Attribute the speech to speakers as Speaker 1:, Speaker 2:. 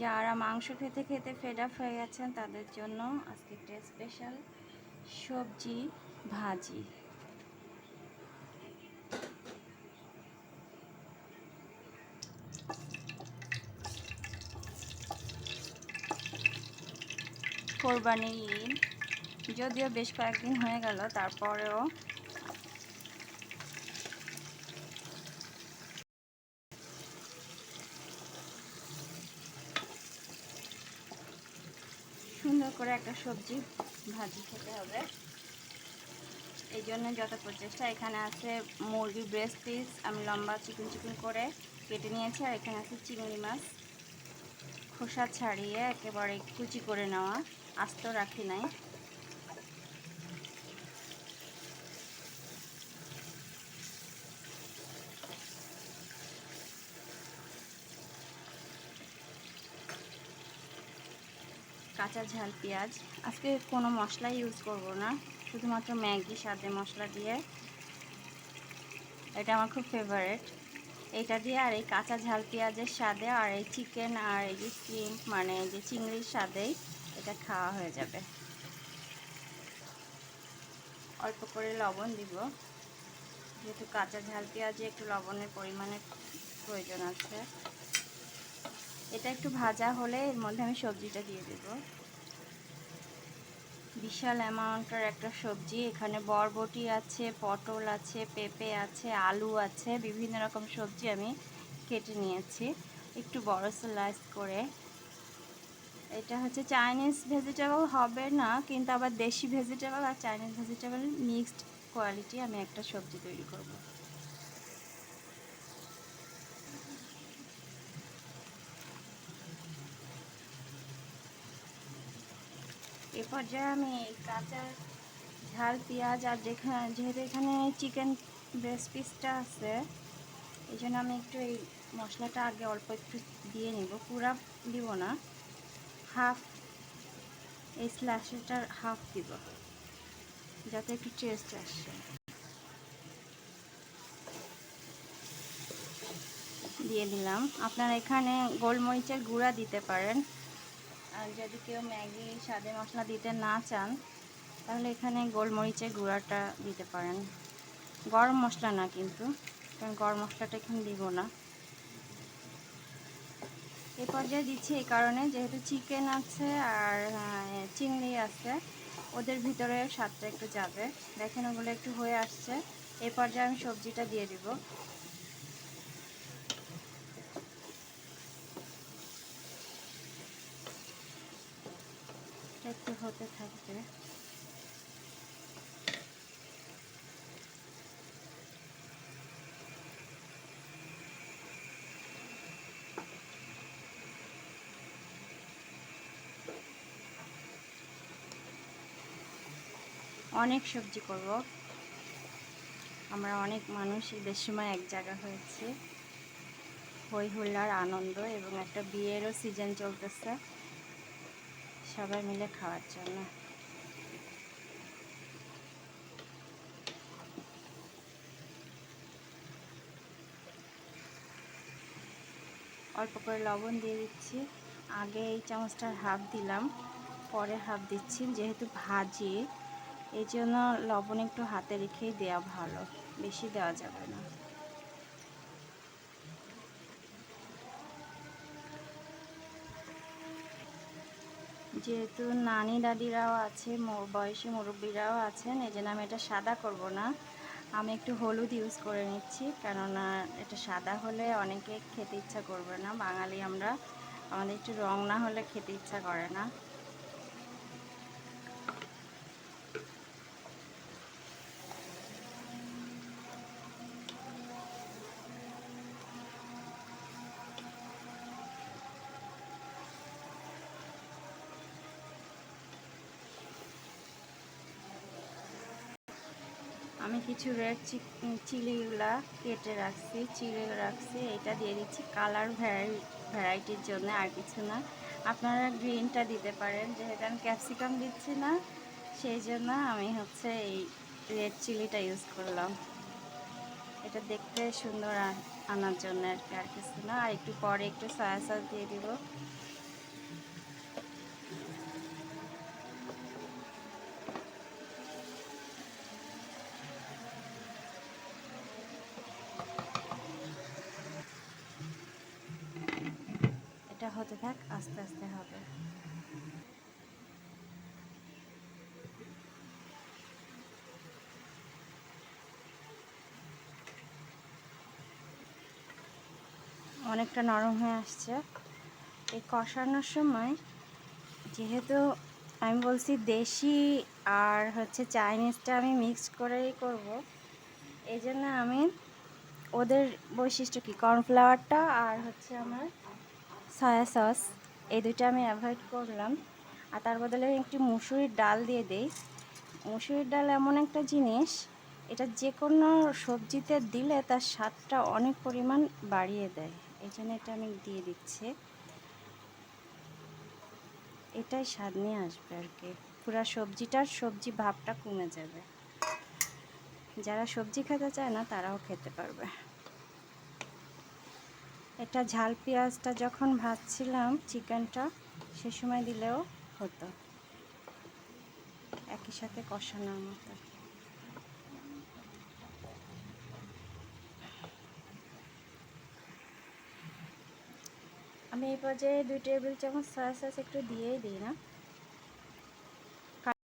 Speaker 1: যারা মাংস খেতে খেতে ফেড আপ হয়ে গেছেন তাদের জন্য আজকে একটা স্পেশাল সবজি ভাজি। কোরবানির ঈদ যদিও বেশ কয়েকদিন হয়ে গেল, তারপরেও সুন্দর করে একটা সবজি ভাজি খেতে হবে। এই জন্য যত প্রচেষ্টা, এখানে আছে মুরগির ব্রেস্ট পিস আমি লম্বা চিকন চিকন করে কেটে নিয়েছি, আর এখানে আছে চিংড়ি মাছ খোসা ছাড়িয়ে একেবারে কুচি করে নেওয়া, আস্ত রাখি নাই। কাঁচা ঝাল পেঁয়াজ, আজকে কোনো মশলা ইউজ করব না, শুধুমাত্র ম্যাগি স্বাদে মশলা দিয়ে, এটা আমার খুব ফেভারিট। এটা দিয়ে আর এই কাঁচা ঝাল পেঁয়াজের স্বাদে আর এই চিকেন আর এই যে শ্রিম্প মানে যে চিংড়ির স্বাদেই এটা খাওয়া হয়ে যাবে। অল্প করে লবণ দিব, যেহেতু কাঁচা ঝাল পেঁয়াজে একটু লবণের পরিমাণের প্রয়োজন আছে। এটা একটু ভাজা হলে এর মধ্যে আমি সবজিটা দিয়ে দেব। বিশাল অ্যামাউন্টের একটা সবজি, এখানে বরবটি আছে, পটল আছে, পেঁপে আছে, আলু আছে, বিভিন্ন রকম সবজি আমি কেটে নিয়েছি একটু বড় স্লাইস করে। এটা হচ্ছে চাইনিজ ভেজিটেবল হবে না, কিন্তু আবার দেশি ভেজিটেবল আর চাইনিজ ভেজিটেবল মিক্সড কোয়ালিটি আমি একটা সবজি তৈরি করব। এ পর্যায়ে আমি কাঁচা ঝাল পেঁয়াজ আর যেহেতু এখানে চিকেন ব্রেস্ট পিসটা আছে, এই জন্য আমি একটু এই মশলাটা আগে অল্প একটু দিয়ে নিব, পুরা দিব না, হাফ, এই স্ল্যাশটার হাফ দিব যাতে একটু টেস্ট আসে। দিয়ে দিলাম। আপনারা এখানে গোলমরিচের গুঁড়া দিতে পারেন, আর যদি কেউ ম্যাগি স্বাদে মশলা দিতে না চান তাহলে এখানে গোলমরিচের গুঁড়াটা দিতে পারেন, গরম মশলা না কিন্তু, কারণ গরম মশলাটা এখানে দিব না। এ পর্যায়ে দিচ্ছি এই কারণে, যেহেতু চিকেন আছে আর চিংড়ি আছে, ওদের ভিতরে স্বাদটা একটু যাবে। দেখেন ওগুলো একটু হয়ে আসছে, এই পর্যায়ে আমি সবজিটা দিয়ে দিব। একটু হতে থাকবে। অনেক সবজি করব, আমরা অনেক মানুষ ঈদের সময় এক জায়গা হয়েছে, হই হুল্লার আনন্দ এবং একটা বিয়েরও সিজন চলতেছে, সবাই মিলে খাওয়ার জন্য। অল্প করে লবণ দিয়ে দিচ্ছি, আগে এই চামচটার হাফ দিলাম, পরে হাফ দিচ্ছি, যেহেতু ভাজি এই জন্য লবণ একটু হাতে রেখেই দেওয়া ভালো, বেশি দেওয়া যাবে না। যেহেতু নানি দাদিরাও আছে, বয়সী মুরব্বীরাও আছেন, এই জন্য আমি এটা সাদা করব না, আমি একটু হলুদ ইউজ করে নিচ্ছি, কেননা এটা সাদা হলে অনেকে খেতে ইচ্ছা করবে না, বাঙালি আমরা, আমাদের একটু রং না হলে খেতে ইচ্ছা করে না। আমি কিছু রেড চিলিগুলা কেটে রাখছি, চিড়ে রাখছি, এটা দিয়ে দিচ্ছি কালার ভ্যারাইটির জন্য, আর কিছু না। আপনারা গ্রিনটা দিতে পারেন, যেহেতু আমি ক্যাপসিকাম দিচ্ছি না সেই জন্য আমি হচ্ছে এই রেড চিলিটা ইউজ করলাম, এটা দেখতে সুন্দর আনার জন্য আর কি, আর কিছু না। আর একটু পরে একটু সয়া সস দিয়ে দিব। এটা হতে থাক, আস্তে আস্তে হবে। অনেকটা নরম হয়ে আসছে। এই কষানোর সময় যেহেতু আমি বলছি দেশি আর হচ্ছে চাইনিজটা আমি মিক্স করেই করব, এই জন্য আমি ওদের বৈশিষ্ট্য কি কর্নফ্লাওয়ারটা আর হচ্ছে আমার সয়া সস, এই দুইটা আমি অ্যাভয়েড করলাম। আর তার বদলে একটু মুসুরির ডাল দিয়ে দেই। মুসুরির ডাল এমন একটা জিনিস, এটা যে কোনো সবজিতে দিলে তার স্বাদটা অনেক পরিমাণ বাড়িয়ে দেয়। এই জন্য এটা আমি দিয়ে দিচ্ছি। এটাই স্বাদ নিয়ে আসবে আর কি, পুরো সবজিটার সবজি ভাবটা কমে যাবে। যারা সবজি খেতে চায় না তারাও খেতে পারবে। এটা ঝাল পেঁয়াজটা যখন ভাজছিলাম চিকেনটা, সে সময় দিলেও হতো, একই সাথে কষানোর মতো। আমি এই পর্যায়ে 2 টেবিল চামচ সয়া সস একটু দিয়েই দিই না,